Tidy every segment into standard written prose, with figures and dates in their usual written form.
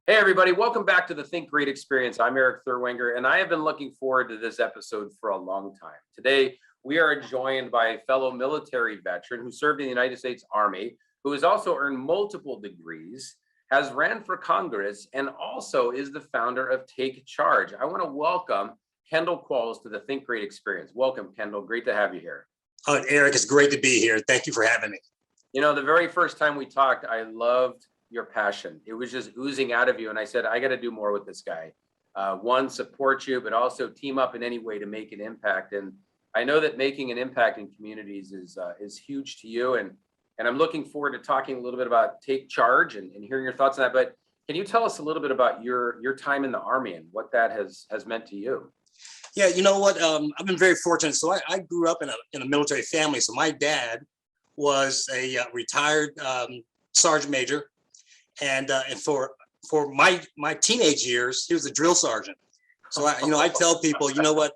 Hey, everybody, welcome back to the Think Great Experience. I'm Erik and I have been looking forward to this episode for a long time. Today, we are joined by a fellow military veteran who served in the United States Army, who has also earned multiple degrees, has ran for Congress, and also is the founder of TakeCharge. I want to welcome Kendall Qualls to the Think Great Experience. Welcome, Kendall. Great to have you here. Erik, it's great to be here. Thank you for having me. You know, the very first time we talked, I loved your passion. It was just oozing out of you. And I said, I got to do more with this guy. One, support you, but also team up in any way to make an impact. And I know that making an impact in communities is huge to you. And I'm looking forward to talking a little bit about TakeCharge and hearing your thoughts on that. But can you tell us a little bit about your time in the Army and what that has meant to you? Yeah, you know what? I've been very fortunate. So I grew up in a military family. So my dad was a retired sergeant major. And for my teenage years, he was a drill sergeant. So I tell people, you know what,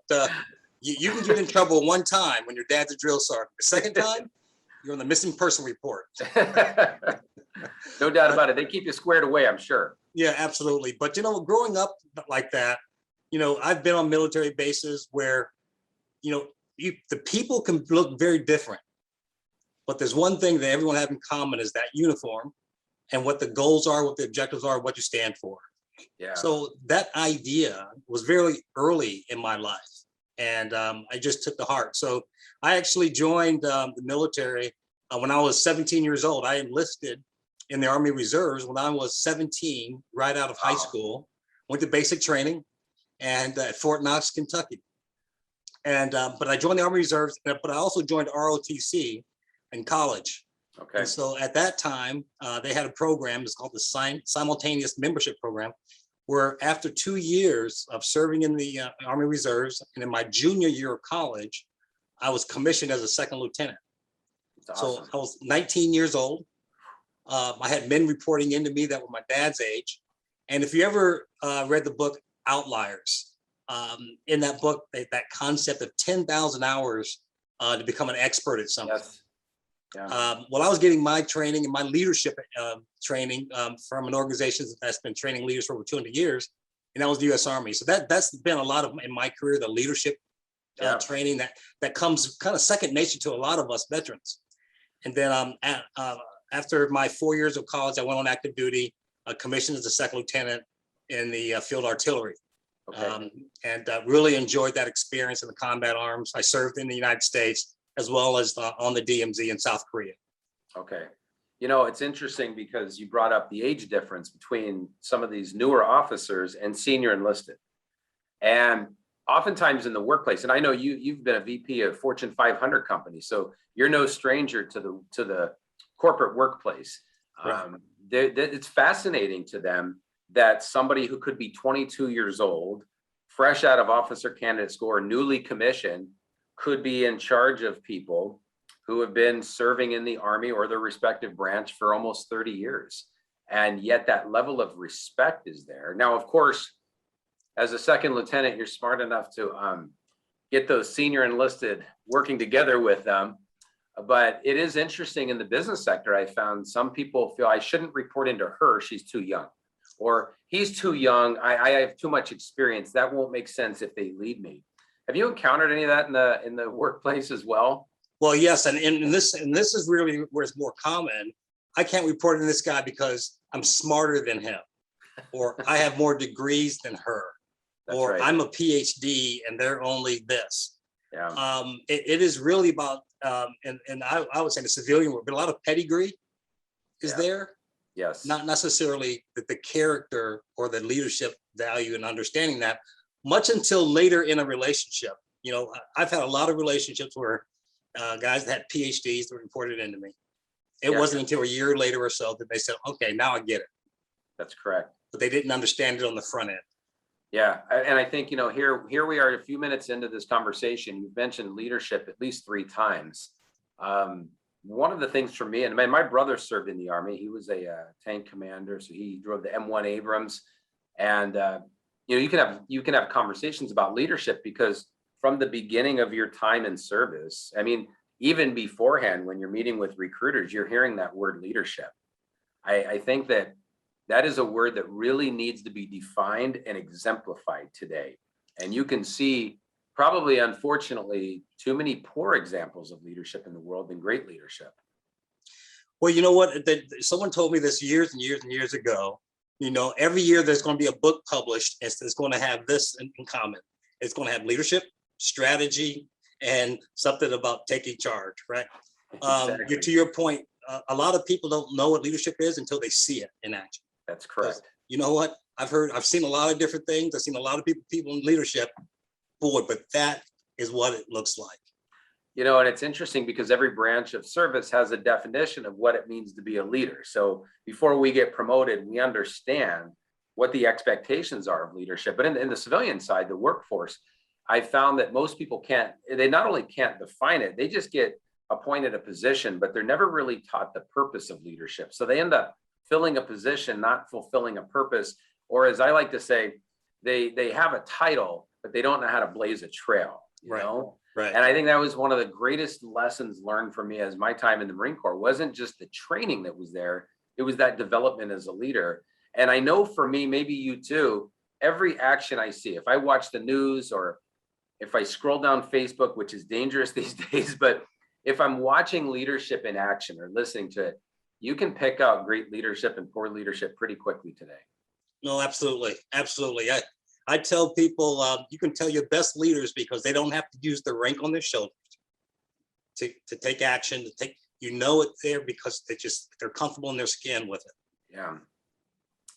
you can get in trouble one time when your dad's a drill sergeant. The second time, you're on the missing person report. No doubt about it. They keep you squared away, I'm sure. Yeah, absolutely. But growing up like that, I've been on military bases where, the people can look very different. But there's one thing that everyone have in common is that uniform. And what the goals are, what the objectives are, what you stand for. Yeah. So that idea was very early in my life, and I just took to heart. So I actually joined the military when I was 17 years old. I enlisted in the Army Reserves when I was 17, right out of high school. Went to basic training, and at Fort Knox, Kentucky. And but I joined the Army Reserves, but I also joined ROTC in college. Okay. And so at that time, they had a program, it's called the Simultaneous Membership Program, where after 2 years of serving in the Army Reserves and in my junior year of college, I was commissioned as a second lieutenant. That's awesome. So I was 19 years old. I had men reporting into me that were my dad's age. And if you ever read the book Outliers, in that book, that concept of 10,000 hours to become an expert at something. Yes. Yeah. Well, I was getting my training and my leadership training from an organization that's been training leaders for over 200 years, and that was the U.S. Army. So that's been a lot of in my career, the leadership training that comes kind of second nature to a lot of us veterans. And then after my 4 years of college, I went on active duty, commissioned as a second lieutenant in the field artillery. Okay. And really enjoyed that experience in the combat arms. I served in the United States, as well as on the DMZ in South Korea. Okay. It's interesting because you brought up the age difference between some of these newer officers and senior enlisted. And oftentimes in the workplace, and I know you've been a VP of Fortune 500 companies, so you're no stranger to the corporate workplace. Right. It's fascinating to them that somebody who could be 22 years old, fresh out of officer candidate school, or newly commissioned, could be in charge of people who have been serving in the Army or their respective branch for almost 30 years. And yet that level of respect is there. Now, of course, as a second lieutenant, you're smart enough to get those senior enlisted working together with them. But it is interesting in the business sector. I found some people feel I shouldn't report into her, she's too young. Or he's too young, I have too much experience. That won't make sense if they lead me. Have you encountered any of that in the workplace as well? Well, yes, and this is really where it's more common. I can't report to this guy because I'm smarter than him, or I have more degrees than her, or right. I'm a PhD and they're only this. Yeah. It is really about and I would say the civilian world, but a lot of pedigree is there. Yes. Not necessarily the character or the leadership value and understanding that. Much until later in a relationship. I've had a lot of relationships where guys that had PhDs that reported into me. It wasn't until a year later or so that they said, okay, now I get it. That's correct. But they didn't understand it on the front end. Yeah, and I think, here we are a few minutes into this conversation. You've mentioned leadership at least 3 times. One of the things for me, and my brother served in the Army. He was a tank commander, so he drove the M1 Abrams. And you can have conversations about leadership because from the beginning of your time in service, even beforehand, when you're meeting with recruiters, you're hearing that word leadership. I think that that is a word that really needs to be defined and exemplified today. And you can see probably, unfortunately, too many poor examples of leadership in the world than great leadership. Well, you know what? Someone told me this years and years and years ago. You know, every year there's going to be a book published. It's going to have this in common. It's going to have leadership, strategy, and something about taking charge, right? Exactly. To your point, a lot of people don't know what leadership is until they see it in action. That's correct. You know what? I've seen a lot of different things. I've seen a lot of people in leadership, boy, but that is what it looks like. You know, and it's interesting because every branch of service has a definition of what it means to be a leader. So before we get promoted, we understand what the expectations are of leadership. But in the civilian side, the workforce, I found that most people they not only can't define it, they just get appointed a position, but they're never really taught the purpose of leadership. So they end up filling a position, not fulfilling a purpose, or as I like to say, they have a title, but they don't know how to blaze a trail, you know? Right. And I think that was one of the greatest lessons learned for me as my time in the Marine Corps. Wasn't just the training that was there, it was that development as a leader. And I know for me, maybe you too, every action I see, if I watch the news or if I scroll down Facebook, which is dangerous these days, but if I'm watching leadership in action or listening to it, you can pick out great leadership and poor leadership pretty quickly today. No, absolutely. Absolutely. I tell people you can tell your best leaders because they don't have to use the rank on their shoulders to take action, you know it there because they're comfortable in their skin with it. Yeah.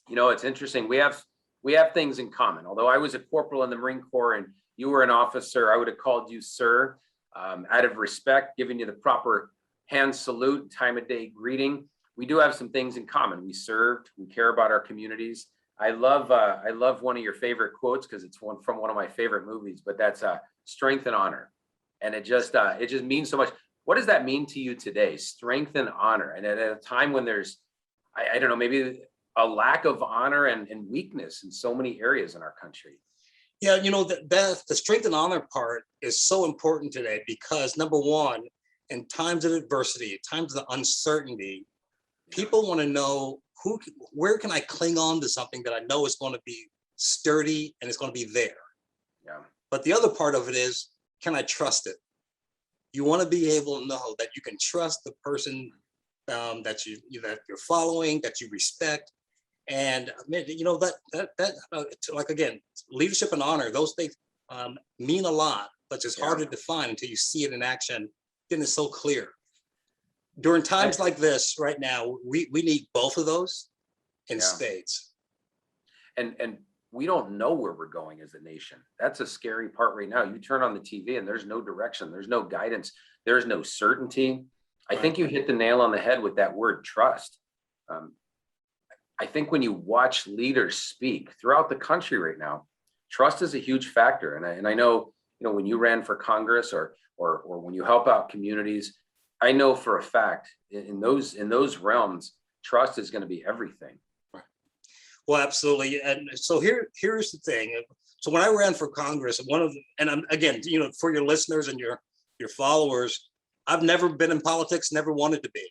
You know, it's interesting. We have things in common. Although I was a corporal in the Marine Corps and you were an officer, I would have called you sir, out of respect, giving you the proper hand salute, time of day greeting. We do have some things in common. We served, we care about our communities. I love one of your favorite quotes because it's one from one of my favorite movies, but that's strength and honor. And it just means so much. What does that mean to you today? Strength and honor. And at a time when there's, I don't know, maybe a lack of honor and weakness in so many areas in our country. Yeah, you know, the strength and honor part is so important today because number one, in times of adversity, times of uncertainty, people want to know where can I cling on to something that I know is going to be sturdy and it's going to be there. Yeah. But the other part of it is, can I trust it? You want to be able to know that you can trust the person that you're following, that you respect. And you know, that like, again, leadership and honor, those things mean a lot, but it's hard to define until you see it in action. Then it's so clear. During times like this right now, we need both of those in spades. And we don't know where we're going as a nation. That's a scary part right now. You turn on the TV and there's no direction, there's no guidance, there's no certainty. I think you hit the nail on the head with that word trust. I think when you watch leaders speak throughout the country right now, trust is a huge factor. And I know, you know, when you ran for Congress or when you help out communities, I know for a fact in those realms, trust is going to be everything. Well, absolutely. And so here's the thing. So when I ran for Congress, I'm again, you know, for your listeners and your followers, I've never been in politics, never wanted to be.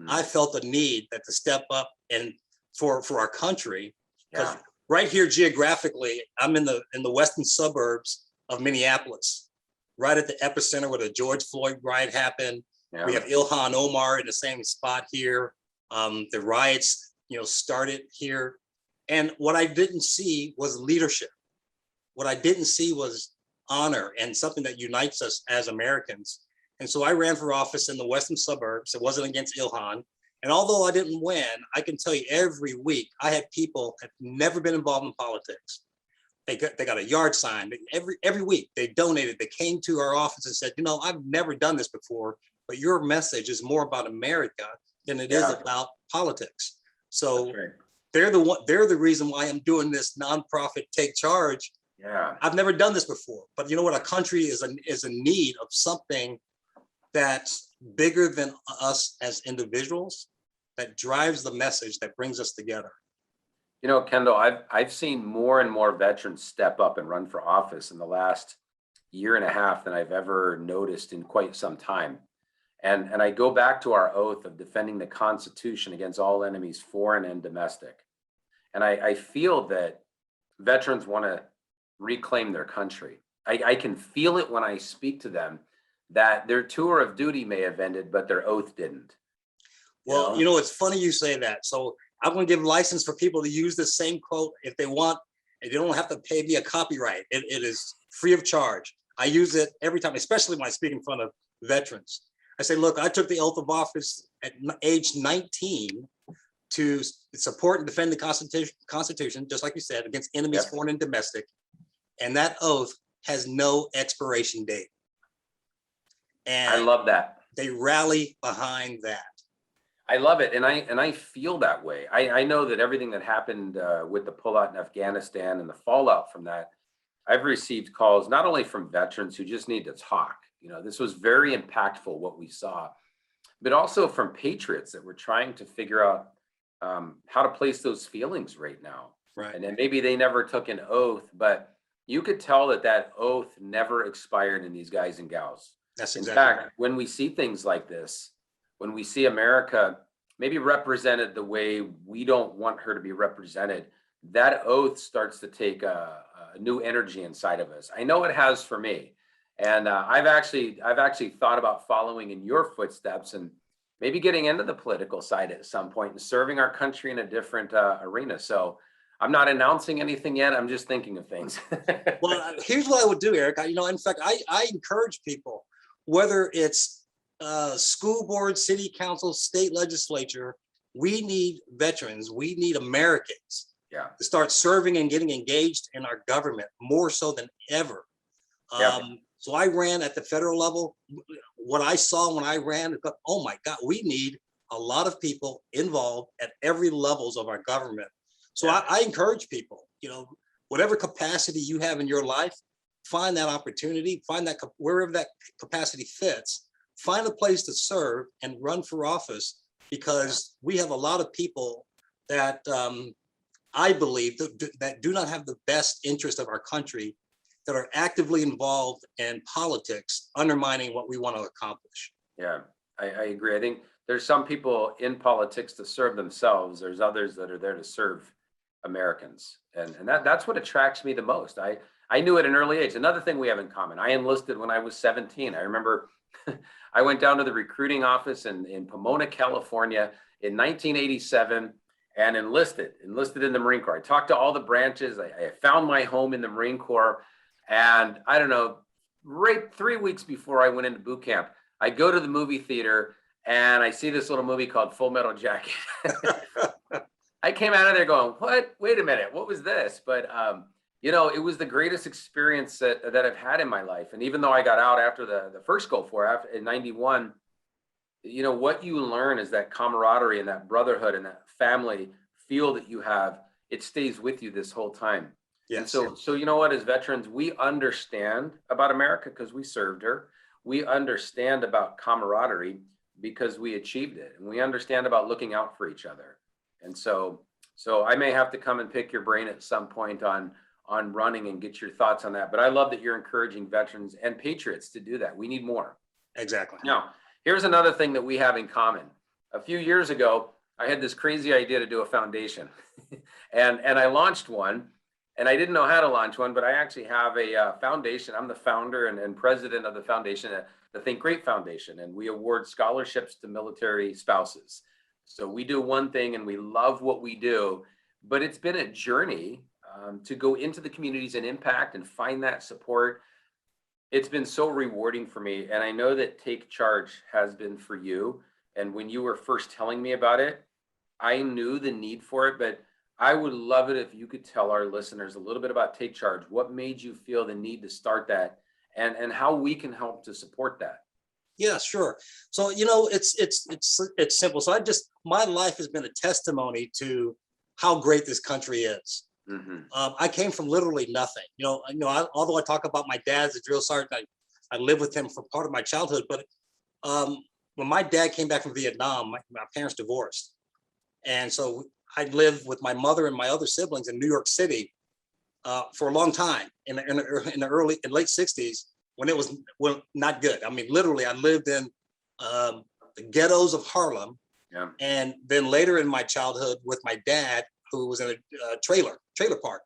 I felt the need that to step up and for our country, because right here geographically, I'm in the western suburbs of Minneapolis, right at the epicenter where the George Floyd riot happened. Yeah. We have Ilhan Omar in the same spot here. The riots, you know, started here. And what I didn't see was leadership. What I didn't see was honor and something that unites us as Americans. And so I ran for office in the western suburbs. It wasn't against Ilhan. And although I didn't win, I can tell you every week I had people that have never been involved in politics. They got a yard sign. Every week they donated. They came to our office and said, you know, I've never done this before, but your message is more about America than it is about politics. So they're the reason why I'm doing this nonprofit Take Charge. Yeah, I've never done this before, but you know what? A country is a need of something that's bigger than us as individuals, that drives the message, that brings us together. You know, Kendall, I've seen more and more veterans step up and run for office in the last year and a half than I've ever noticed in quite some time. And I go back to our oath of defending the Constitution against all enemies, foreign and domestic. And I feel that veterans want to reclaim their country. I can feel it when I speak to them that their tour of duty may have ended, but their oath didn't. Well, you know, it's funny you say that. So I'm going to give license for people to use the same quote if they want, and they don't have to pay me a copyright. It is free of charge. I use it every time, especially when I speak in front of veterans. I say, look, I took the oath of office at age 19 to support and defend the Constitution, just like you said, against enemies, Yep. foreign and domestic. And that oath has no expiration date. And I love that. they rally behind that. I love it, and I feel that way. I know that everything that happened with the pullout in Afghanistan and the fallout from that, I've received calls not only from veterans who just need to talk. You know, this was very impactful what we saw, but also from patriots that were trying to figure out how to place those feelings right now. Right. And then maybe they never took an oath, but you could tell that that oath never expired in these guys and gals. That's In exactly fact, right. when we see things like this, when we see America maybe represented the way we don't want her to be represented, that oath starts to take a new energy inside of us. I know it has for me, and I've actually thought about following in your footsteps and maybe getting into the political side at some point and serving our country in a different arena. So I'm not announcing anything yet. I'm just thinking of things. Well, here's what I would do, Eric. You know, in fact, I encourage people, whether it's school board, city council, state legislature, we need veterans, we need Americans Yeah. to start serving and getting engaged in our government more so than ever. Yeah. So I ran at the federal level. What I saw when I ran, oh my God, we need a lot of people involved at every levels of our government. So Yeah. I encourage people, you know, whatever capacity you have in your life, find that opportunity, find that wherever that capacity fits, find a place to serve and run for office, because we have a lot of people that I believe that do not have the best interest of our country, that are actively involved in politics, undermining what we want to accomplish. Yeah, I agree. I think there's some people in politics to serve themselves. There's others that are there to serve Americans. And that's what attracts me the most. I knew at an early age. Another thing we have in common, I enlisted when I was 17. I remember I went down to the recruiting office in Pomona, California in 1987 and enlisted in the Marine Corps. I talked to all the branches. I found my home in the Marine Corps. And I don't know, right 3 weeks before I went into boot camp, I go to the movie theater and I see this little movie called Full Metal Jacket. I came out of there going, what? Wait a minute, what was this? But you know, it was the greatest experience that I've had in my life. And even though I got out after the first Gulf War in 91, you know, what you learn is that camaraderie and that brotherhood and that family feel that you have, it stays with you this whole time. Yes. And so you know what, as veterans, we understand about America because we served her. We understand about camaraderie because we achieved it. And we understand about looking out for each other. And so I may have to come and pick your brain at some point on running and get your thoughts on that. But I love that you're encouraging veterans and patriots to do that. We need more. Exactly. Now, here's another thing that we have in common. A few years ago, I had this crazy idea to do a foundation and I launched one, and I didn't know how to launch one, but I actually have a foundation. I'm the founder and president of the foundation, the Think Great Foundation, and we award scholarships to military spouses. So we do one thing and we love what we do, but it's been a journey to go into the communities and impact and find that support. It's been so rewarding for me. And I know that Take Charge has been for you. And when you were first telling me about it, I knew the need for it, but I would love it if you could tell our listeners a little bit about Take Charge. What made you feel the need to start that, and how we can help to support that? Yeah, sure. So, you know, it's simple. So my life has been a testimony to how great this country is. Mm-hmm. I came from literally nothing. Although I talk about my dad as a drill sergeant, I lived with him for part of my childhood. But when my dad came back from Vietnam, my parents divorced, and so I lived with my mother and my other siblings in New York City for a long time in the late '60s, when it was not good. I mean, literally, I lived in the ghettos of Harlem. Yeah. And then later in my childhood with my dad, who was in a trailer park.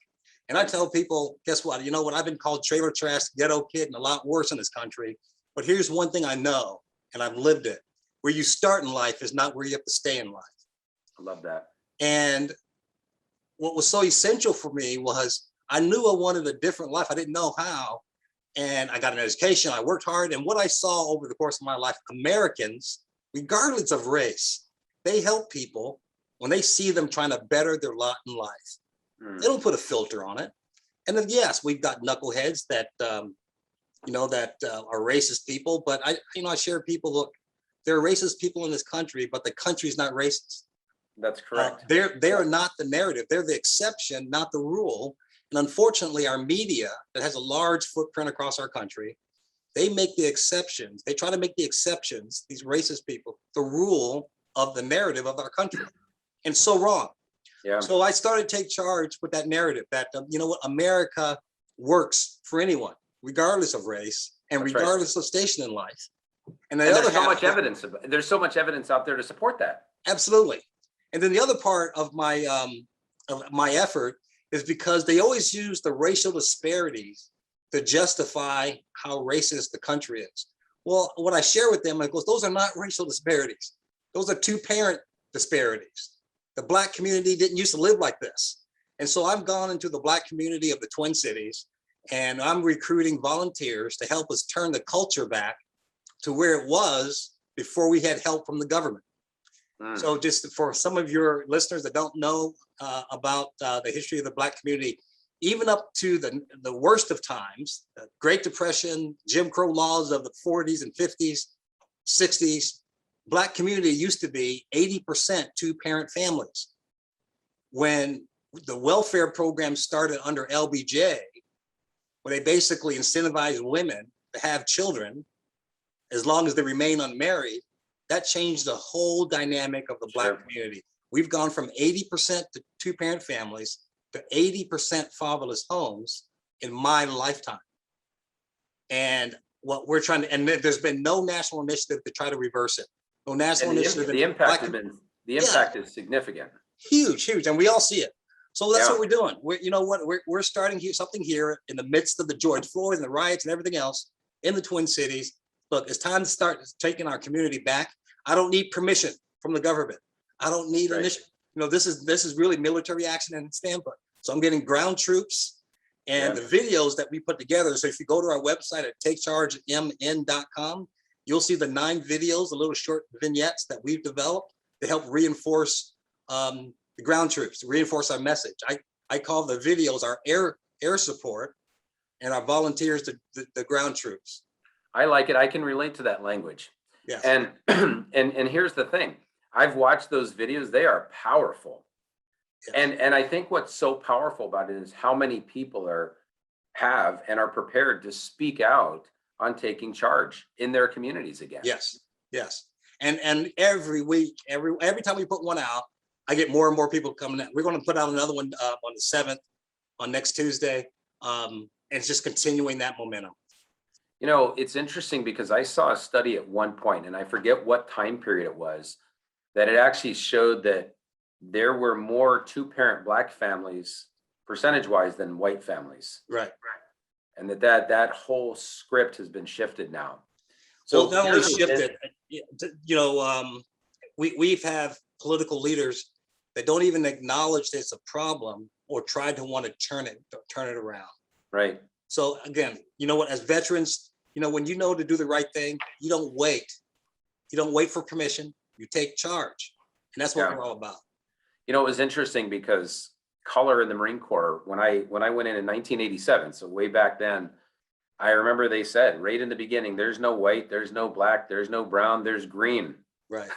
And I tell people, guess what? You know what? I've been called trailer trash, ghetto kid, and a lot worse in this country. But here's one thing I know, and I've lived it. Where you start in life is not where you have to stay in life. I love that. And what was so essential for me was I knew I wanted a different life. I didn't know how. And I got an education. I worked hard. And what I saw over the course of my life, Americans, regardless of race, they help people when they see them trying to better their lot in life. They don't put a filter on it. And then, yes, we've got knuckleheads that, are racist people. But I share people, look, there are racist people in this country, but the country's not racist. That's correct. They are not the narrative. They're the exception, not the rule. And unfortunately, our media that has a large footprint across our country, they make the exceptions. They try to make the exceptions, these racist people, the rule of the narrative of our country. And so wrong. Yeah. So I started Take Charge with that narrative that, America works for anyone, regardless of race and That's regardless of station in life. And there's so much evidence. There's so much evidence out there to support that. Absolutely. And then the other part of my effort is because they always use the racial disparities to justify how racist the country is. Well, what I share with them, I go, those are not racial disparities. Those are two-parent disparities. The Black community didn't used to live like this. And so I've gone into the Black community of the Twin Cities, and I'm recruiting volunteers to help us turn the culture back to where it was before we had help from the government. So just for some of your listeners that don't know about the history of the Black community, even up to the worst of times, the Great Depression, Jim Crow laws of the 40s and 50s, 60s, Black community used to be 80% two-parent families. When the welfare program started under LBJ, where they basically incentivized women to have children as long as they remain unmarried, that changed the whole dynamic of the Black community. We've gone from 80% to two-parent families to 80% fatherless homes in my lifetime. And what we're trying to, and there's been no national initiative to try to reverse it. No national initiative. The impact is significant. Huge. And we all see it. So that's what we're doing. We're starting here, something here in the midst of the George Floyd and the riots and everything else in the Twin Cities. Look, it's time to start taking our community back. I don't need permission from the government. I don't need initiative. This is really military action in its standpoint. So I'm getting ground troops and the videos that we put together. So if you go to our website at takechargemn.com, you'll see the 9 videos, the little short vignettes that we've developed to help reinforce the ground troops, to reinforce our message. I call the videos our air support and our volunteers the ground troops. I like it. I can relate to that language. Yes. And and here's the thing. I've watched those videos. They are powerful. Yes. And I think what's so powerful about it is how many people have and are prepared to speak out on taking charge in their communities again. Yes. And every week, every time we put one out, I get more and more people coming in. We're going to put out another one on the 7th, on next Tuesday. And it's just continuing that momentum. It's interesting because I saw a study at one point, and I forget what time period it was, that it actually showed that there were more two-parent Black families percentage-wise than white families. Right. And that whole script has been shifted now. So not only shifted, we've have political leaders that don't even acknowledge that it's a problem or try to want to turn it around. Right. So again, as veterans, when you know to do the right thing, you don't wait. You don't wait for permission. You take charge. And that's what we're all about. It was interesting because color in the Marine Corps, when I went in 1987, so way back then, I remember they said right in the beginning, there's no white, there's no black, there's no brown, there's green. Right.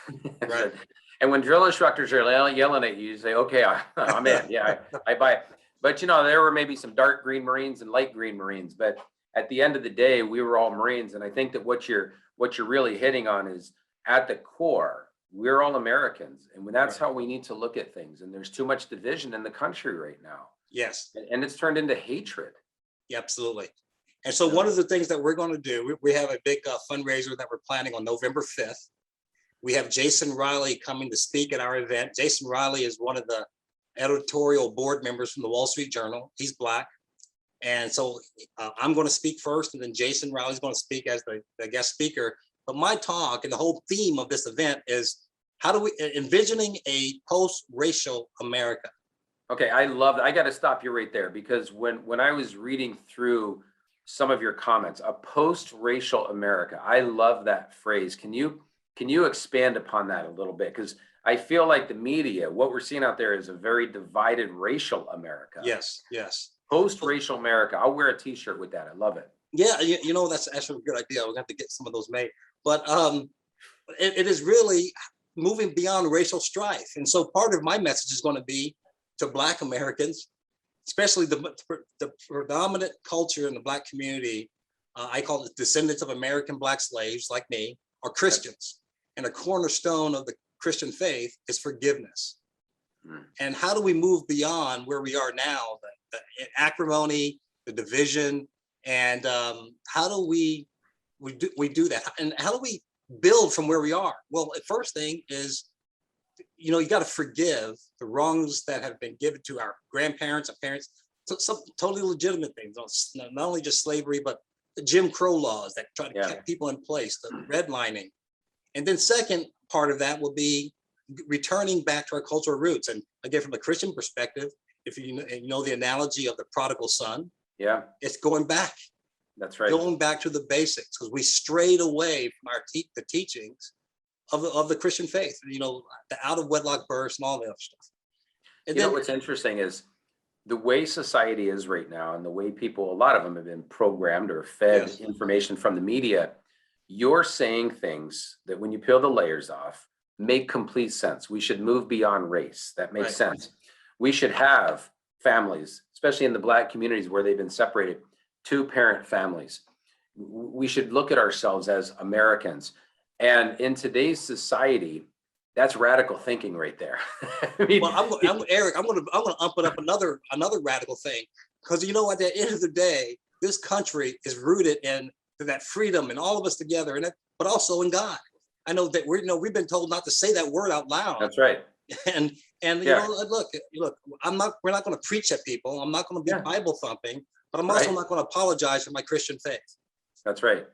Right. And when drill instructors are yelling at you, you say, okay, I'm in. Yeah, I buy it. But there were maybe some dark green Marines and light green Marines, but at the end of the day, we were all Marines. And I think that what you're really hitting on is at the core, we're all Americans. And that's how we need to look at things. And there's too much division in the country right now. Yes. And it's turned into hatred. Yeah, absolutely. And so one of the things that we're going to do, we have a big fundraiser that we're planning on November 5th. We have Jason Riley coming to speak at our event. Jason Riley is one of the editorial board members from the Wall Street Journal. He's Black. And so I'm going to speak first, and then Jason Riley's going to speak as the guest speaker. But my talk and the whole theme of this event is how do we envisioning a post-racial America? Okay, I love that. I got to stop you right there, because when I was reading through some of your comments, a post-racial America, I love that phrase. Can you expand upon that a little bit? Because I feel like the media, what we're seeing out there is a very divided racial America. Yes, yes. Post-racial America. I'll wear a T-shirt with that. I love it. Yeah, you know, that's actually a good idea. We're going to have to get some of those made. But it is really moving beyond racial strife. And so part of my message is going to be to Black Americans, especially the predominant culture in the Black community. I call it descendants of American Black slaves like me, are Christians. And a cornerstone of the Christian faith is forgiveness. And how do we move beyond where we are now, the acrimony, the division, and how do we do that? And how do we build from where we are? Well, the first thing is, you know, you got to forgive the wrongs that have been given to our grandparents and parents. So some totally legitimate things, not only just slavery, but the Jim Crow laws that try to keep people in place, the redlining. And then second part of that will be returning back to our cultural roots. And again, from a Christian perspective, if you know the analogy of the prodigal son, it's going back. That's right. Going back to the basics, because we strayed away from the teachings of the Christian faith, you know, the out of wedlock births and all the other stuff. And you then know, what's interesting is the way society is right now, and the way people, a lot of them have been programmed or fed information from the media. You're saying things that when you peel the layers off, make complete sense. We should move beyond race. That makes sense. We should have families, especially in the Black communities where they've been separated, 2-parent families. We should look at ourselves as Americans. And in today's society, that's radical thinking right there. I mean, well, Eric, I'm going to up another radical thing, because you know, at the end of the day, this country is rooted in that freedom and all of us together, but also in God. I know that we've been told not to say that word out loud. That's right. And you know, look, we're not going to preach at people. I'm not going to be Bible thumping, but I'm also not going to apologize for my Christian faith. That's right.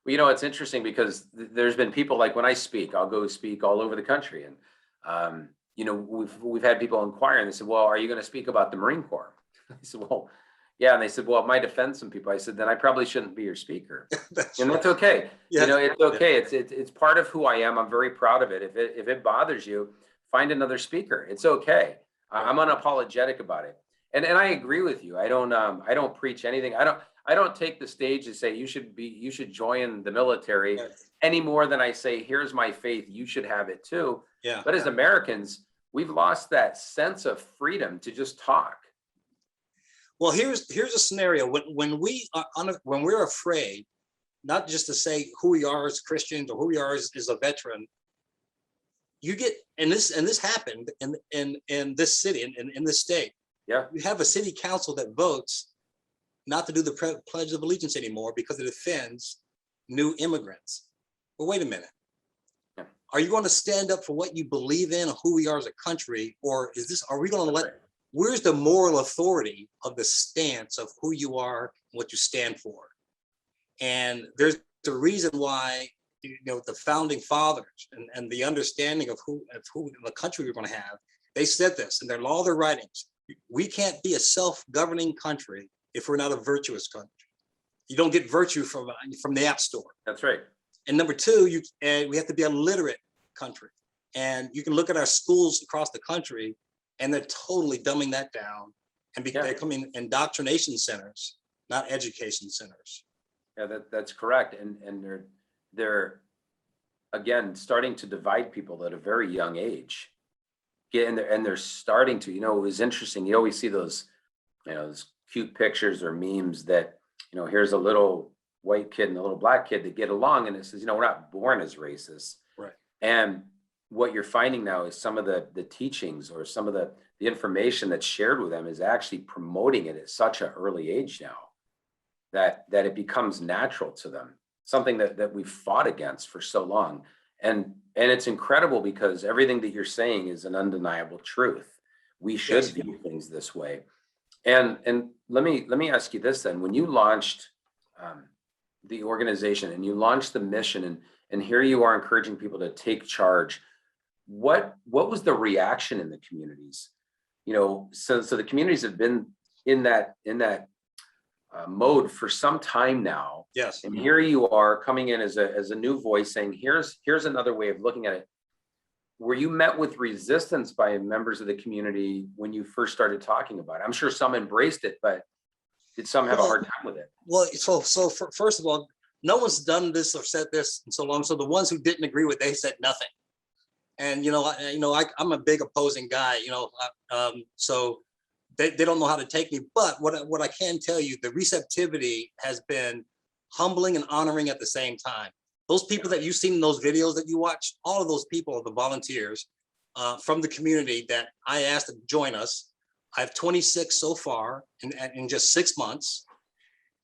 Well, you know, it's interesting because there's been people, like when I speak, I'll go speak all over the country. And, you know, we've had people inquire, and they said, well, are you going to speak about the Marine Corps? I said, well, yeah. And they said, well, it might offend some people. I said, then I probably shouldn't be your speaker. That's okay. You know, it's okay. It's part of who I am. I'm very proud of it. If it bothers you, find another speaker. It's okay. I'm unapologetic about it. And I agree with you. I don't preach anything. I don't take the stage and say you should join the military any more than I say, here's my faith, you should have it too. But as Americans, we've lost that sense of freedom to just talk. Well, here's a scenario when we're afraid, not just to say who we are as Christians or who we are as a veteran. You get, and this happened in this city, in this state. You have a city council that votes not to do the Pledge of Allegiance anymore because it offends new immigrants. Well, wait a minute. Are you going to stand up for what you believe in, or who we are as a country, or are we going to where's the moral authority of the stance of who you are and what you stand for? And there's the reason why, you know, the founding fathers and the understanding of who the country we're going to have, they said this in their law, their writings. We can't be a self-governing country if we're not a virtuous country. You don't get virtue from the App Store. That's right. And number two, we have to be a literate country. And you can look at our schools across the country, and they're totally dumbing that down and becoming indoctrination centers, not education centers. Yeah, that's correct. And they're again starting to divide people at a very young age. And they're starting to, you know, it was interesting. You always see those, you know, those cute pictures or memes that, you know, here's a little white kid and a little Black kid that get along, and it says, you know, we're not born as racists. Right. And what you're finding now is some of the teachings or some of the information that's shared with them is actually promoting it at such an early age now that it becomes natural to them, something that we've fought against for so long. And it's incredible because everything that you're saying is an undeniable truth. We should Yes. view things this way. And let me ask you this then. When you launched the organization and you launched the mission, and here you are encouraging people to take charge, what was the reaction in the communities? So the communities have been in that mode for some time now. Yes. And here you are coming in as a new voice saying, here's another way of looking at it. Were you met with resistance by members of the community when you first started talking about it? I'm sure some embraced it, but did some have a hard time with it? Well, first of all, no one's done this or said this in so long. So the ones who didn't agree with it, they said nothing. And I'm a big opposing guy. So they don't know how to take me. But what I can tell you, the receptivity has been humbling and honoring at the same time. Those people that you've seen in those videos that you watch, all of those people are the volunteers from the community that I asked to join us. I have 26 so far in just 6 months.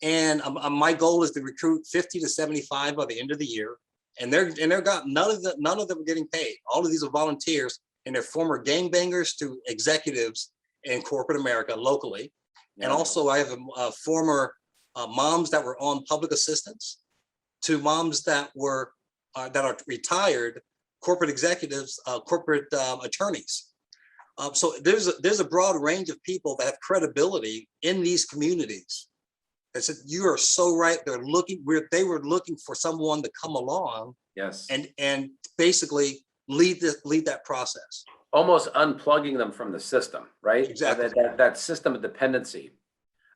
And my goal is to recruit 50 to 75 by the end of the year. And they're got none of them are getting paid. All of these are volunteers, and they're former gangbangers to executives in corporate America locally. Yeah. And also I have former moms that were on public assistance to moms that were that are retired corporate executives, corporate attorneys. So there's a broad range of people that have credibility in these communities. They said, you are so right. They were looking for someone to come along, Yes. and basically lead that process. Almost unplugging them from the system, right? Exactly. That system of dependency.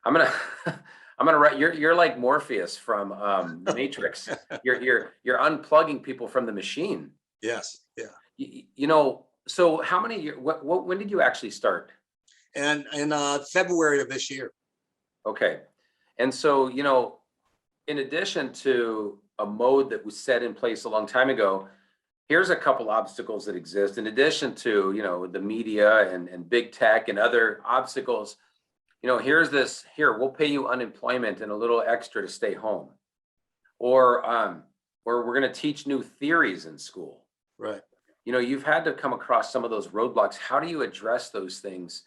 I'm gonna write. You're like Morpheus from the Matrix. You're unplugging people from the machine. Yes. Yeah. So how many years? When did you actually start? And in February of this year. Okay. And so, in addition to a mode that was set in place a long time ago, here's a couple obstacles that exist. In addition to, the media and big tech and other obstacles, we'll pay you unemployment and a little extra to stay home. Or we're going to teach new theories in school. Right. You've had to come across some of those roadblocks. How do you address those things?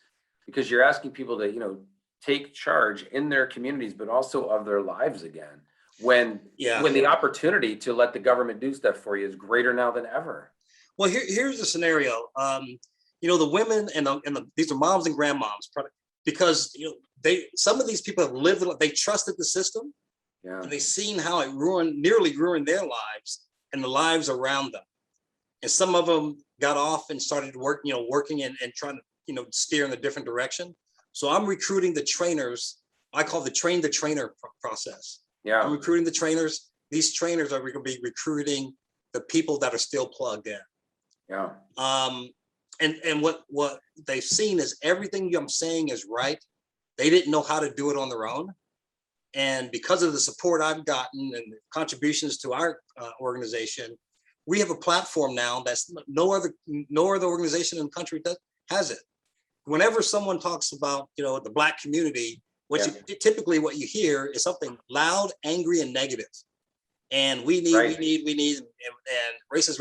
Because you're asking people to, take charge in their communities, but also of their lives again. When the opportunity to let the government do stuff for you is greater now than ever. Well, here's the scenario. The women and these are moms and grandmoms, because some of these people have lived. They trusted the system, and they've seen how it nearly ruined their lives and the lives around them. And some of them got off and started working and trying to steer in a different direction. So I'm recruiting the trainers. I call the train the trainer process. Yeah. I'm recruiting the trainers. These trainers are going to be recruiting the people that are still plugged in. Yeah. And what they've seen is everything I'm saying is right. They didn't know how to do it on their own. And because of the support I've gotten and the contributions to our organization, we have a platform now that's no other organization in the country that has it. Whenever someone talks about, the Black community, typically what you hear is something loud, angry, and negative. And we need, and racist.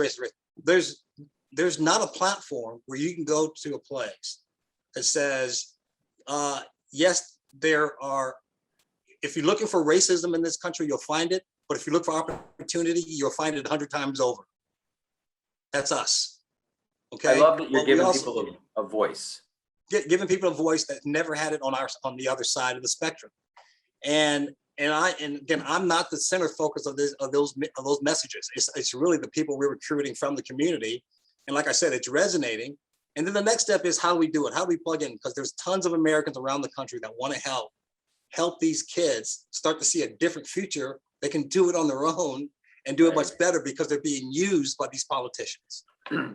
There's not a platform where you can go to a place that says, yes, there are, if you're looking for racism in this country, you'll find it. But if you look for opportunity, you'll find it 100 times over. That's us. Okay. I love that you're giving people a voice. Giving people a voice that never had it on the other side of the spectrum. And again, I'm not the center focus of those messages. It's really the people we're recruiting from the community. And like I said, it's resonating. And then the next step is how do we do it? How do we plug in? Because there's tons of Americans around the country that want to help these kids start to see a different future. They can do it on their own and do it much better because they're being used by these politicians.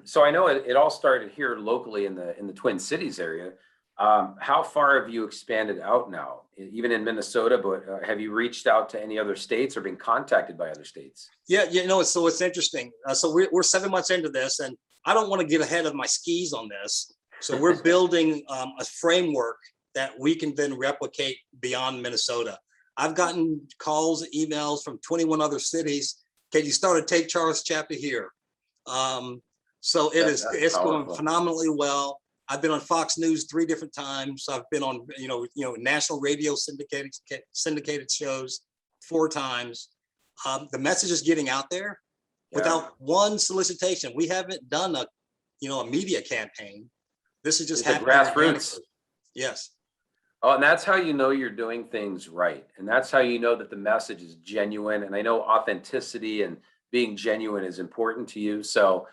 So I know it all started here locally in the Twin Cities area. How far have you expanded out now, even in Minnesota? But have you reached out to any other states or been contacted by other states? Yeah, it's interesting. So we're 7 months into this, and I don't want to get ahead of my skis on this. So we're building a framework that we can then replicate beyond Minnesota. I've gotten calls, emails from 21 other cities. Can you start a TakeCharge chapter here? So it's going phenomenally well. I've been on Fox News 3 different times. I've been on, national radio syndicated shows 4 times. The message is getting out there without one solicitation. We haven't done a media campaign. This is just It's the happening grassroots. organically. Yes. Oh, and that's how you know you're doing things right. And that's how you know that the message is genuine. And I know authenticity and being genuine is important to you. So,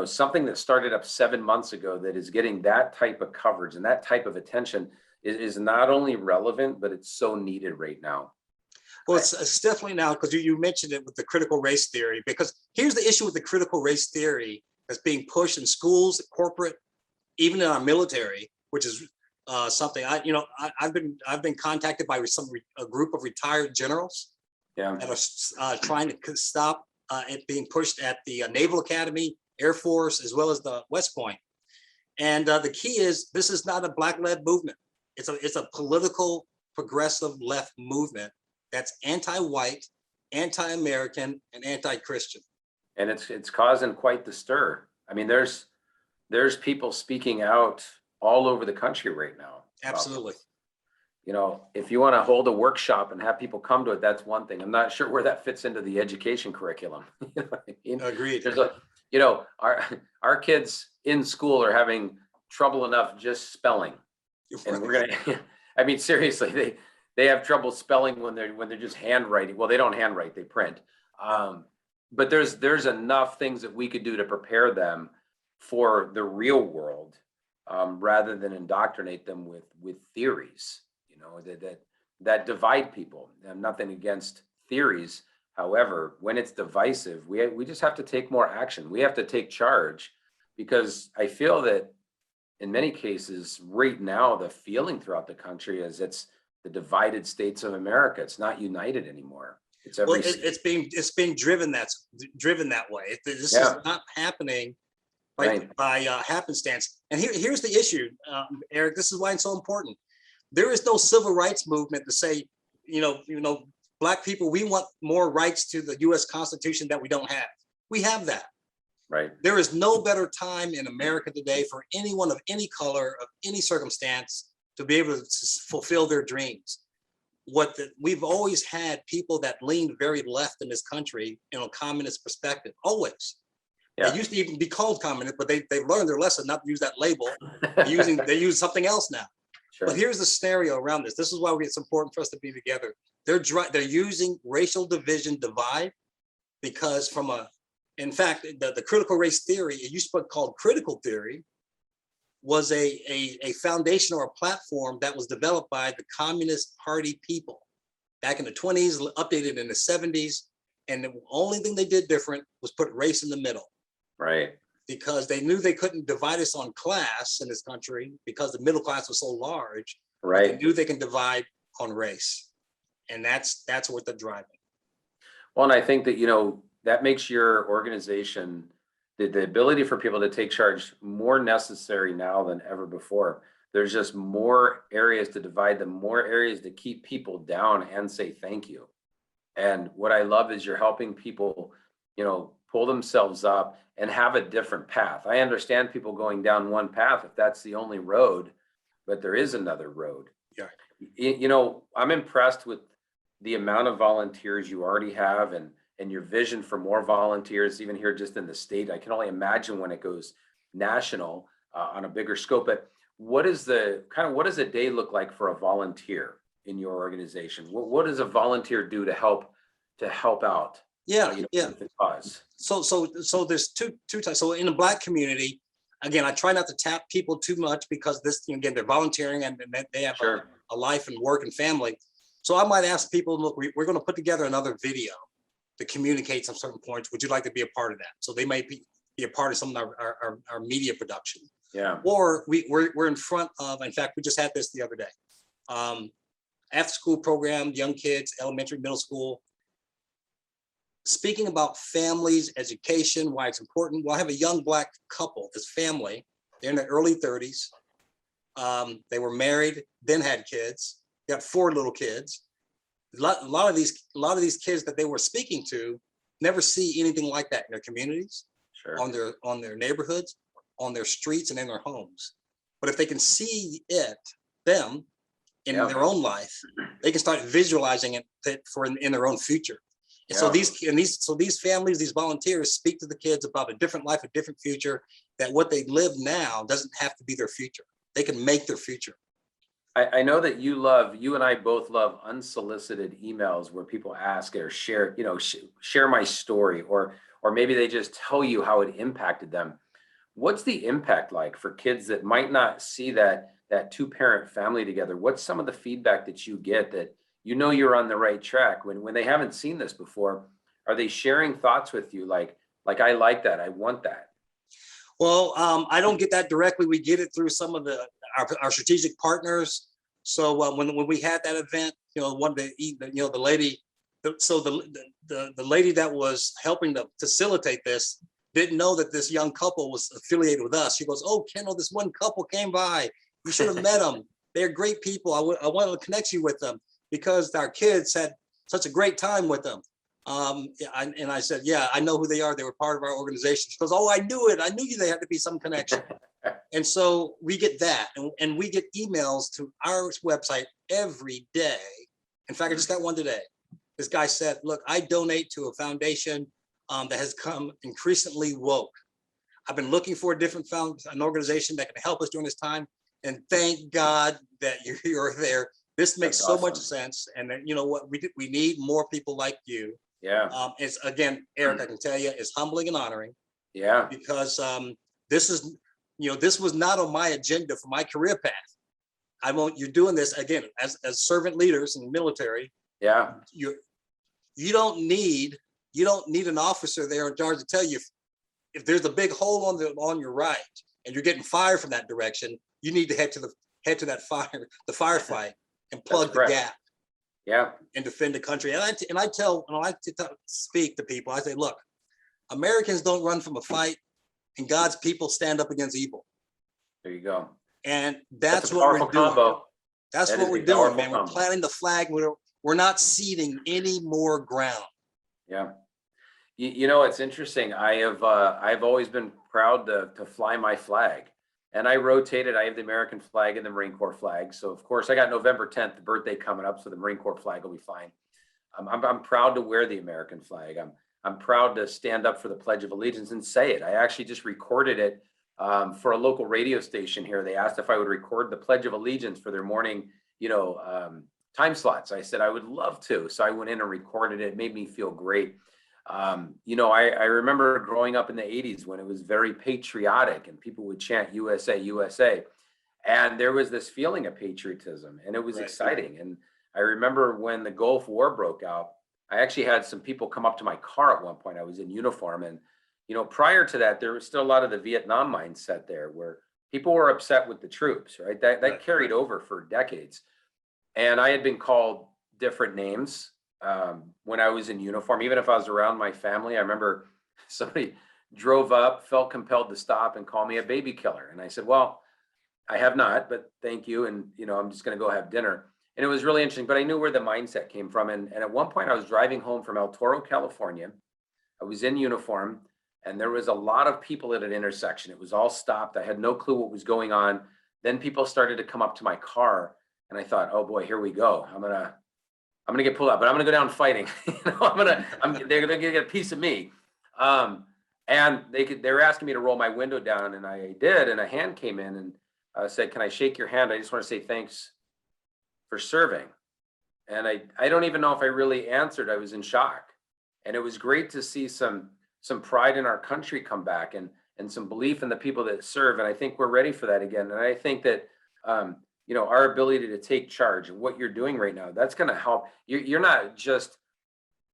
something that started up 7 months ago that is getting that type of coverage and that type of attention is not only relevant, but it's so needed right now. Well, it's definitely now, because you mentioned it with the critical race theory, because here's the issue with the critical race theory that's being pushed in schools, corporate, even in our military, which is something I've been contacted by a group of retired generals that are trying to stop it being pushed at the Naval Academy, Air Force, as well as the West Point. And the key is, this is not a black-led movement. It's a political progressive left movement that's anti-white, anti-American, and anti-Christian. And it's causing quite the stir. I mean, there's people speaking out all over the country right now. Absolutely. If you want to hold a workshop and have people come to it, that's one thing. I'm not sure where that fits into the education curriculum. You know what I mean? Agreed. There's our kids in school are having trouble enough just spelling. And we're gonna I mean, seriously, they have trouble spelling when they're just handwriting. Well, they don't handwrite, they print. But there's enough things that we could do to prepare them for the real world, rather than indoctrinate them with theories, that divide people. I'm nothing against theories. However, when it's divisive, we just have to take more action. We have to take charge, because I feel that in many cases right now, the feeling throughout the country is it's the divided states of America. It's not united anymore. It's being driven that way. This is not happening by happenstance. And here's the issue, Eric. This is why it's so important. There is no civil rights movement to say, Black people, we want more rights to the U.S. Constitution that we don't have. We have that. Right. There is no better time in America today for anyone of any color, of any circumstance, to be able to fulfill their dreams. We've always had people that leaned very left in this country in a communist perspective, always. Yeah. They used to even be called communist, but they learned their lesson not to use that label. They use something else now. Sure. But here's the scenario around this. This is why it's important for us to be together. They're using racial division, divide, because in fact, the critical race theory, it used to be called critical theory, was a foundation or a platform that was developed by the Communist Party people back in the 20s, updated in the 70s. And the only thing they did different was put race in the middle. Right. Because they knew they couldn't divide us on class in this country because the middle class was so large. Right. They knew they can divide on race. And that's what they're driving. Well, and I think that, that makes your organization, the ability for people to take charge, more necessary now than ever before. There's just more areas to divide them, more areas to keep people down and say thank you. And what I love is you're helping people, pull themselves up and have a different path. I understand people going down one path if that's the only road, but there is another road. Yeah. I'm impressed with the amount of volunteers you already have and your vision for more volunteers, even here just in the state. I can only imagine when it goes national on a bigger scope. But what does a day look like for a volunteer in your organization? What does a volunteer do to help out? The cause? So there's two types. So in the Black community, again, I try not to tap people too much because again, they're volunteering and they have a life and work and family. So I might ask people, look, we're going to put together another video to communicate some certain points. Would you like to be a part of that? So they might be a part of some of our media production. Yeah. Or we're in front of, in fact, we just had this the other day. After school program, young kids, elementary, middle school, speaking about families, education, why it's important. Well, I have a young Black couple, this family, they're in their early 30s. They were married, then had kids, got 4 little kids. A lot of these kids that they were speaking to never see anything like that in their communities, on their neighborhoods, on their streets, and in their homes. But if they can see them in Yeah. their own life, they can start visualizing it in their own future. And so these families, these volunteers speak to the kids about a different life, a different future, that what they live now doesn't have to be their future. They can make their future. I know that you and I both love unsolicited emails where people ask or share, share my story, or maybe they just tell you how it impacted them. What's the impact like for kids that might not see that two-parent family together? What's some of the feedback that you get that you're on the right track when they haven't seen this before? Are they sharing thoughts with you like I like that, I want that? Well, I don't get that directly. We get it through some of our strategic partners. So when we had that event, one day, the lady, the lady that was helping to facilitate this didn't know that this young couple was affiliated with us. She goes, "Oh, Kendall, this one couple came by. You should have met them. They're great people. I wanted to connect you with them because our kids had such a great time with them." And I said, "Yeah, I know who they are. They were part of our organization." She goes, "Oh, I knew it. I knew they had to be some connection." And so we get that, and we get emails to our website every day. In fact, I just got one today. This guy said, "Look, I donate to a foundation that has come increasingly woke. I've been looking for an organization that can help us during this time, and thank God that you're there. This makes That's so awesome. much sense. And you know what? We need more people like you." Yeah. It's again, Eric, I can tell you, it's humbling and honoring. Yeah. Because this was not on my agenda for my career path. You're doing this again as servant leaders in the military. Yeah. You don't need an officer there in charge to tell you if there's a big hole on your right and you're getting fire from that direction. You need to head to that firefight, and plug the gap. Yeah. And defend the country. And I like to speak to people. I say, look, Americans don't run from a fight, and God's people stand up against evil. There you go. And That's that's a what we're powerful doing. combo. That's what we're doing, man. We're planting the flag. We're not ceding any more ground. Yeah. It's interesting. I've always been proud to fly my flag, and I rotated. I have the American flag and the Marine Corps flag. So of course I got November 10th, the birthday coming up. So the Marine Corps flag will be flying. I'm proud to wear the American flag. I'm proud to stand up for the Pledge of Allegiance and say it. I actually just recorded it for a local radio station here. They asked if I would record the Pledge of Allegiance for their morning, time slots. I said I would love to. So I went in and recorded it. It made me feel great. I remember growing up in the 80s when it was very patriotic and people would chant USA, USA. And there was this feeling of patriotism, and it was exciting. And I remember when the Gulf War broke out, I actually had some people come up to my car at one point. I was in uniform, and prior to that, there was still a lot of the Vietnam mindset there, where people were upset with the troops, right? That carried over for decades. And I had been called different names when I was in uniform, even if I was around my family. I remember somebody drove up, felt compelled to stop and call me a baby killer. And I said, "Well, I have not, but thank you. And, I'm just going to go have dinner." And it was really interesting, but I knew where the mindset came from. And at one point I was driving home from El Toro, California. I was in uniform, and there was a lot of people at an intersection. It was all stopped. I had no clue what was going on. Then people started to come up to my car, and I thought, "Oh boy, here we go. I'm gonna get pulled out, but I'm gonna go down fighting." They're gonna get a piece of me. And they were asking me to roll my window down, and I did. And a hand came in and said, "Can I shake your hand? I just want to say thanks for serving." And I don't even know if I really answered. I was in shock. And it was great to see some pride in our country come back, and some belief in the people that serve. And I think we're ready for that again. And I think that our ability to take charge and what you're doing right now, that's going to help. You're not just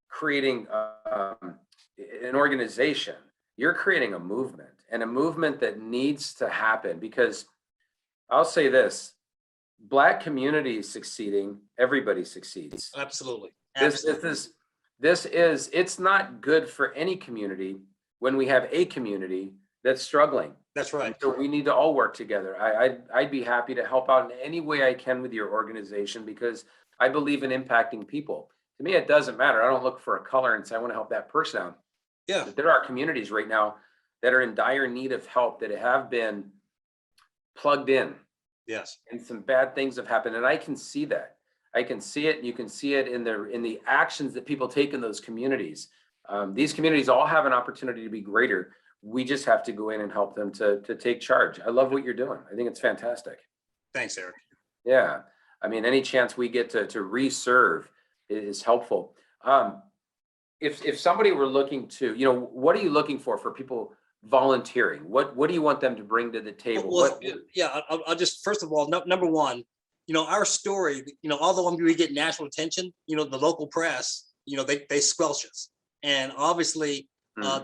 creating an organization. You're creating a movement, and a movement that needs to happen, because I'll say this: Black community succeeding, everybody succeeds. Absolutely. It's not good for any community when we have a community that's struggling. That's right. So we need to all work together. I'd be happy to help out in any way I can with your organization, because I believe in impacting people. To me, it doesn't matter. I don't look for a color and say I want to help that person out. Yeah. But there are communities right now that are in dire need of help, that have been plugged in. Yes. And some bad things have happened. And I can see that. I can see it. And you can see it in the actions that people take in those communities. These communities all have an opportunity to be greater. We just have to go in and help them to take charge. I love what you're doing. I think it's fantastic. Thanks, Erik. Yeah. I mean, any chance we get to reserve is helpful. If somebody were looking to, what are you looking for people volunteering? What do you want them to bring to the table? Well, yeah, I'll just, first of all, number one, our story, although we get national attention, the local press, they squelch us. And obviously,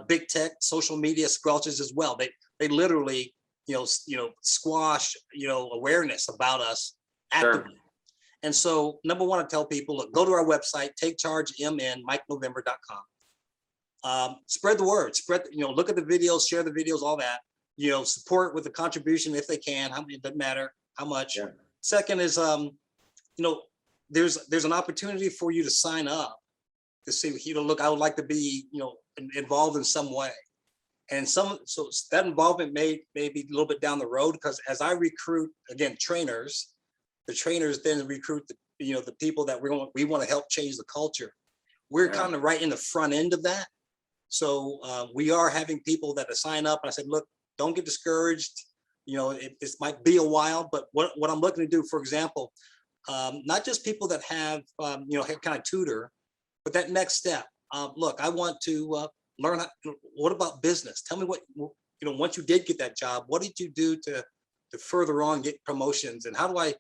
big tech, social media squelches as well. They literally, squash, awareness about us actively. Sure. And so, number one, I tell people, look, go to our website, TakeChargeMN, spread the word, look at the videos, share the videos, all that, support with a contribution if they can. It doesn't matter how much. Yeah. Second is, there's an opportunity for you to sign up to see, look, I would like to be, involved in some way. And so that involvement may be a little bit down the road, because as I recruit, again, trainers, the trainers then recruit the people that we want to help change the culture. We're kind of right in the front end of that. So we are having people that sign up. And I said, look, don't get discouraged. This might be a while, but what I'm looking to do, for example, not just people that have, kind of tutor, but that next step. Look, I want to learn what about business? Tell me what, once you did get that job, what did you do to further on get promotions, and how do I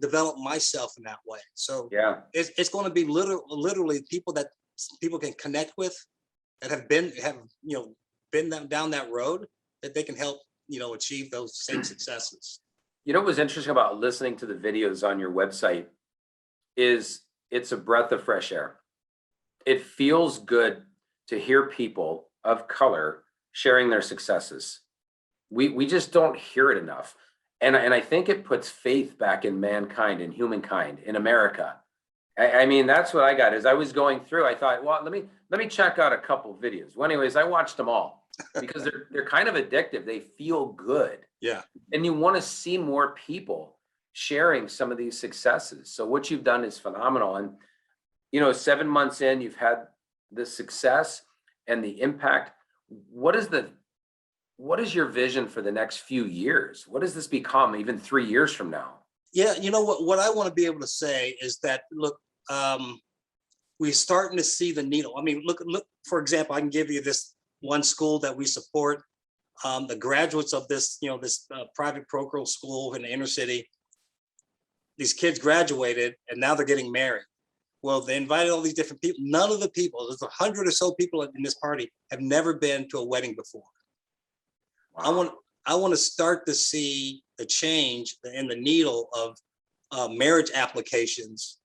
develop myself in that way? So yeah, it's going to be literally people that people can connect with, that have been down that road, that they can help achieve those same successes. What was interesting about listening to the videos on your website is it's a breath of fresh air. It feels good to hear people of color sharing their successes. We just don't hear it enough. And I think it puts faith back in mankind and humankind in America. I mean, that's what I got. As I was going through, I thought, well, let me check out a couple of videos. Well, anyways, I watched them all because they're kind of addictive. They feel good. Yeah. And you want to see more people sharing some of these successes. So what you've done is phenomenal. And 7 months in, you've had the success and the impact. What is your vision for the next few years? What does this become even 3 years from now? Yeah, what I want to be able to say is that, look, we're starting to see the needle. I mean, look, for example, I can give you this one school that we support. The graduates of this, this private parochial school in the inner city, these kids graduated and now they're getting married. Well, they invited all these different people. None of the people, there's 100 or so people in this party, have never been to a wedding before. Wow. I want to start to see the change in the needle of marriage applications,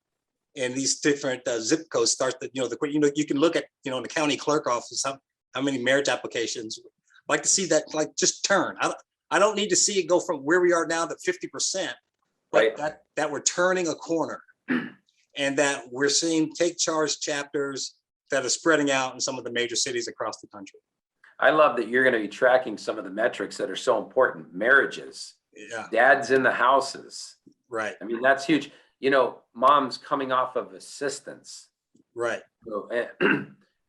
and these different zip codes start to, you can look at, in the county clerk office, how many marriage applications. I'd like to see that, like, just turn. I don't need to see it go from where we are now to 50%, but right, that we're turning a corner, and that we're seeing Take Charge chapters that are spreading out in some of the major cities across the country. I love that you're going to be tracking some of the metrics that are so important. Marriages, dads in the houses. Right. I mean, that's huge. Moms coming off of assistance. Right. So,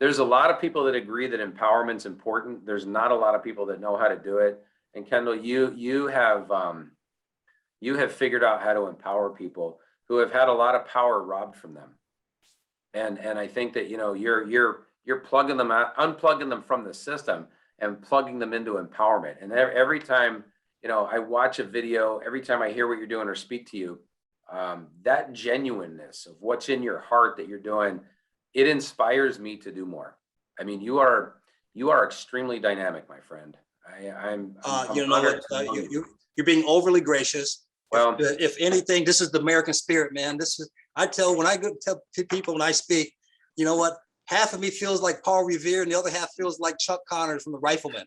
there's a lot of people that agree that empowerment's important. There's not a lot of people that know how to do it. And Kendall, you have figured out how to empower people who have had a lot of power robbed from them. And I think that you're plugging them out, unplugging them from the system and plugging them into empowerment. And every time, I watch a video, every time I hear what you're doing or speak to you, that genuineness of what's in your heart that you're doing, it inspires me to do more. I mean, you are extremely dynamic, my friend. I'm you're being overly gracious. Well, if anything, this is the American spirit, man. I tell people when I speak, you know what? Half of me feels like Paul Revere, and the other half feels like Chuck Connors from The Rifleman.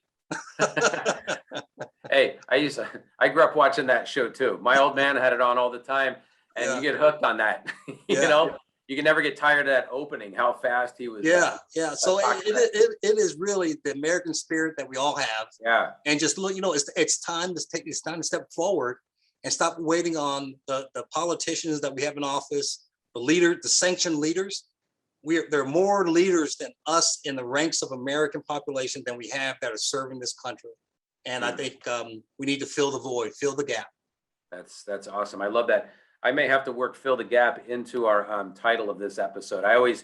Hey, I grew up watching that show too. My old man had it on all the time, and you get hooked on that. you can never get tired of that opening, how fast he was. Yeah, yeah. So talking it is really the American spirit that we all have. Yeah, And just look, it's time to step forward and stop waiting on the politicians that we have in office, the sanctioned leaders. There are more leaders than us in the ranks of American population than we have that are serving this country. And I think we need to fill the void, fill the gap. that's awesome. I love that. I may have to work fill the gap into our title of this episode. I always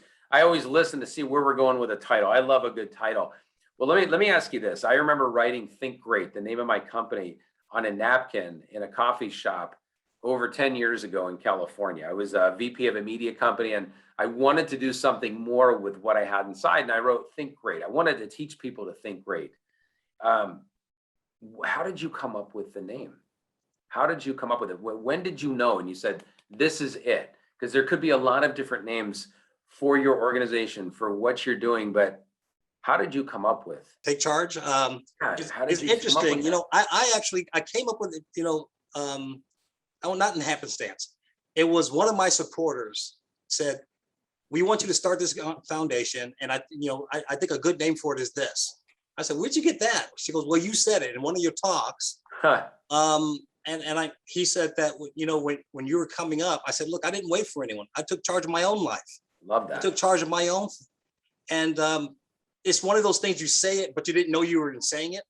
listen to see where we're going with a title. I love a good title. Well, let me ask you this. I remember writing Think Great, the name of my company, on a napkin in a coffee shop over 10 years ago in California. I was a VP of a media company, and I wanted to do something more with what I had inside, and I wrote Think Great. I wanted to teach people to think great. How did you come up with the name? How did you come up with it? When did you know and you said, this is it? Because there could be a lot of different names for your organization, for what you're doing, but how did you come up with? Take charge. How did It's you come up interesting. with that? I came up with it, not in happenstance. It was one of my supporters said, we want you to start this foundation. And I think a good name for it is this. I said, where'd you get that? She goes, well, you said it in one of your talks. Huh. He said that, when you were coming up, I said, look, I didn't wait for anyone. I took charge of my own life. Love I that. took charge of my own. And it's one of those things, you say it, but you didn't know you were saying it.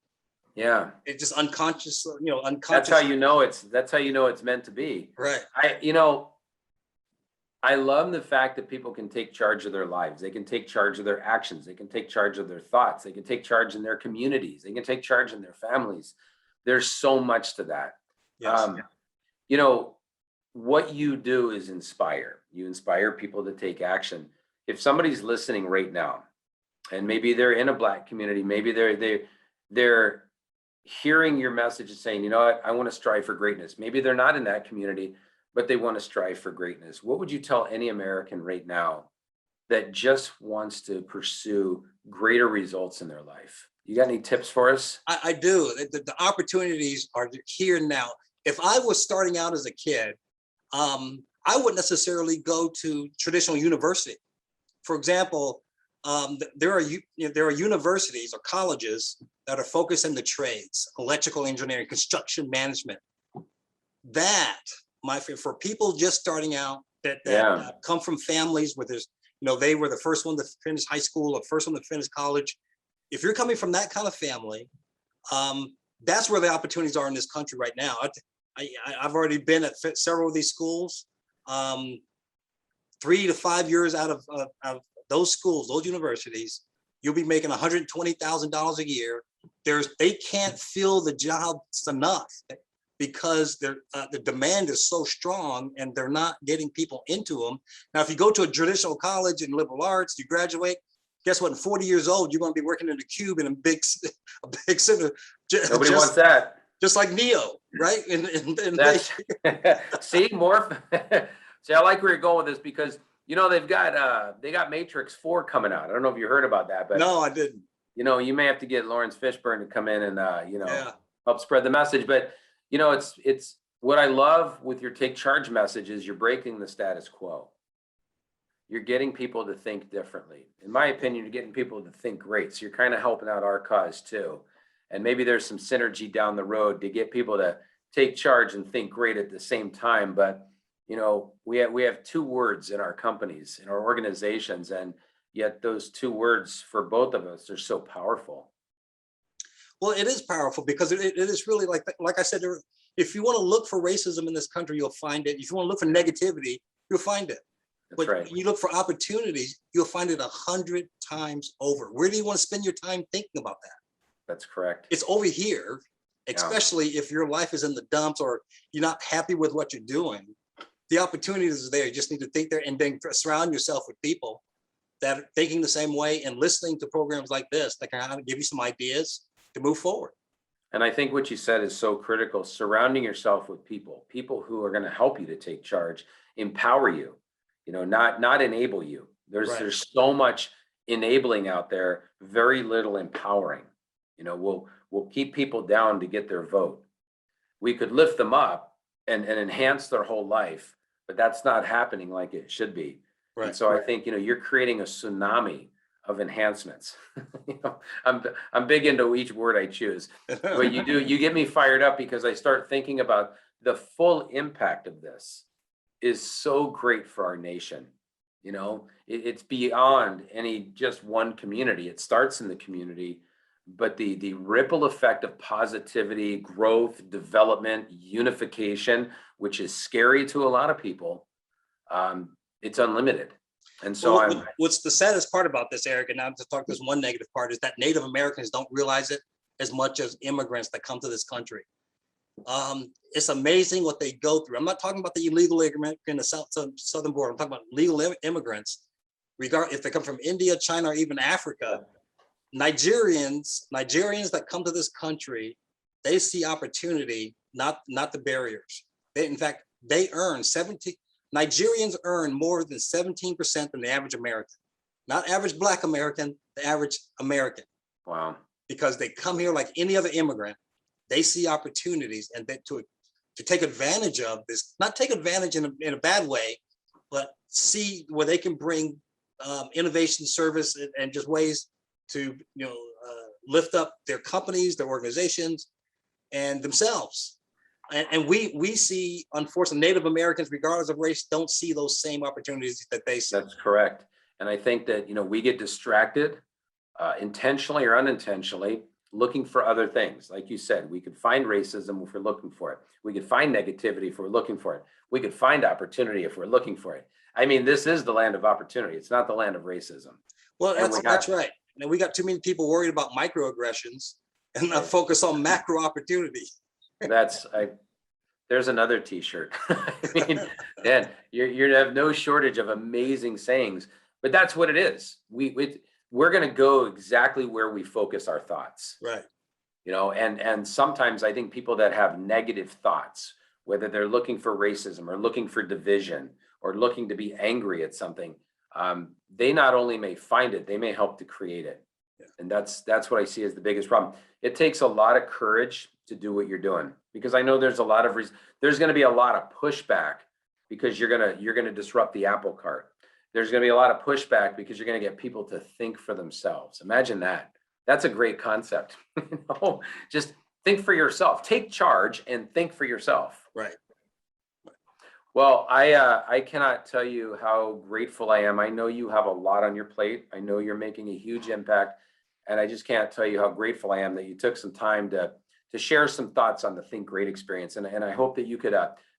Yeah. It's just unconscious, unconscious. That's how you know it's meant to be. Right. I love the fact that people can take charge of their lives. They can take charge of their actions. They can take charge of their thoughts. They can take charge in their communities. They can take charge in their families. There's so much to that. Yes. What you do is inspire. You inspire people to take action. If somebody's listening right now, and maybe they're in a Black community, maybe they're hearing your message and saying, you know what, I want to strive for greatness. Maybe they're not in that community, but they want to strive for greatness. What would you tell any American right now that just wants to pursue greater results in their life? You got any tips for us? I do. The opportunities are here now. If I was starting out as a kid, I wouldn't necessarily go to traditional university. For example, there are universities or colleges that are focused in the trades, electrical engineering, construction management. That, for people just starting out that come from families where there's, they were the first one to finish high school or first one to finish college. If you're coming from that kind of family, that's where the opportunities are in this country right now. I've already been at several of these schools. 3 to 5 years out of those schools, those universities, you'll be making $120,000 a year. They can't fill the jobs enough because the demand is so strong and they're not getting people into them. Now, if you go to a traditional college in liberal arts, you graduate, guess what? In 40 years old, you're going to be working in a cube in a big center. Nobody wants that. Just like Neo, right? See, more. See, I like where you're going with this because they got Matrix 4 coming out. I don't know if you heard about that, but no, I didn't. You may have to get Lawrence Fishburne to come in and help spread the message. But it's what I love with your Take Charge message is you're breaking the status quo. You're getting people to think differently. In my opinion, you're getting people to think great. So you're kind of helping out our cause too. And maybe there's some synergy down the road to get people to take charge and think great at the same time. But we have 2 words in our companies, in our organizations, and yet those 2 words for both of us are so powerful. Well, it is powerful because it is really like I said, if you want to look for racism in this country, you'll find it. If you want to look for negativity, you'll find it. That's right. When you look for opportunities, you'll find it 100 times over. Where do you want to spend your time thinking about that? That's correct. It's over here, especially if your life is in the dumps or you're not happy with what you're doing. The opportunities are there. You just need to think there and then surround yourself with people that are thinking the same way and listening to programs like this that can kind of give you some ideas to move forward. And I think what you said is so critical, surrounding yourself with people who are going to help you to take charge, empower you, not enable you. There's so much enabling out there, very little empowering. We'll keep people down to get their vote. We could lift them up and enhance their whole life, but that's not happening like it should be. Right. And so I think, you're creating a tsunami of enhancements. I'm big into each word I choose. But you get me fired up because I start thinking about the full impact of this is so great for our nation. It's beyond any just one community. It starts in the community, but the ripple effect of positivity, growth, development, unification, which is scary to a lot of people, it's unlimited. And so what's the saddest part about this, Eric, and I'm to talk this one negative part, is that Native Americans don't realize it as much as immigrants that come to this country. It's amazing what they go through. I'm not talking about the illegal immigrant in the southern border. I'm talking about legal immigrants, regardless if they come from India, China, or even Africa. Nigerians that come to this country, they see opportunity, not the barriers. In fact, Nigerians earn more than 17% than the average American. Not average Black American, the average American. Wow. Because they come here like any other immigrant. They see opportunities, and to take advantage of this, not take advantage in a bad way, but see where they can bring innovation, service, and just ways to lift up their companies, their organizations, and themselves. And we see, unfortunately, Native Americans, regardless of race, don't see those same opportunities that they see. That's correct. And I think that, we get distracted intentionally or unintentionally, looking for other things. Like you said, we could find racism if we're looking for it. We could find negativity if we're looking for it. We could find opportunity if we're looking for it. I mean, this is the land of opportunity. It's not the land of racism. Well, that's right. And we got too many people worried about microaggressions and not focus on macro opportunity. There's another t-shirt. I mean, man, you're gonna have no shortage of amazing sayings, but that's what it is. We're going to go exactly where we focus our thoughts. Right. And sometimes I think people that have negative thoughts, whether they're looking for racism or looking for division or looking to be angry at something, they not only may find it, they may help to create it. Yeah. And that's what I see as the biggest problem. It takes a lot of courage to do what you're doing, because I know there's a lot of there's going to be a lot of pushback because you're going to disrupt the apple cart. There's going to be a lot of pushback because you're going to get people to think for themselves. Imagine that. That's a great concept. Just think for yourself. Take charge and think for yourself. Right. Well, I cannot tell you how grateful I am. I know you have a lot on your plate. I know you're making a huge impact, and I just can't tell you how grateful I am that you took some time to share some thoughts on the Think Great experience. And I hope that you could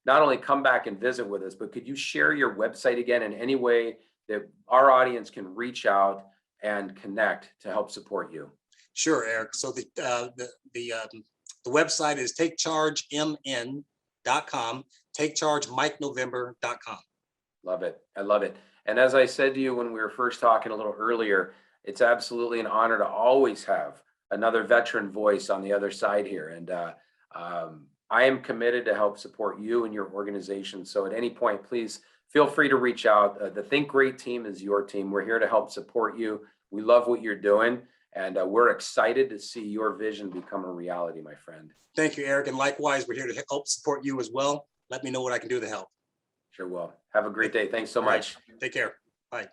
not only come back and visit with us, but could you share your website again in any way that our audience can reach out and connect to help support you? Sure, Eric. So the website is takechargemn.com, takechargemikenovember.com. Love it. I love it. And as I said to you when we were first talking a little earlier, it's absolutely an honor to always have another veteran voice on the other side here. And I am committed to help support you and your organization. So at any point, please feel free to reach out. The Think Great team is your team. We're here to help support you. We love what you're doing, and we're excited to see your vision become a reality, my friend. Thank you, Eric. And likewise, we're here to help support you as well. Let me know what I can do to help. Sure will. Have a great day. Thanks so much. Take care. Bye.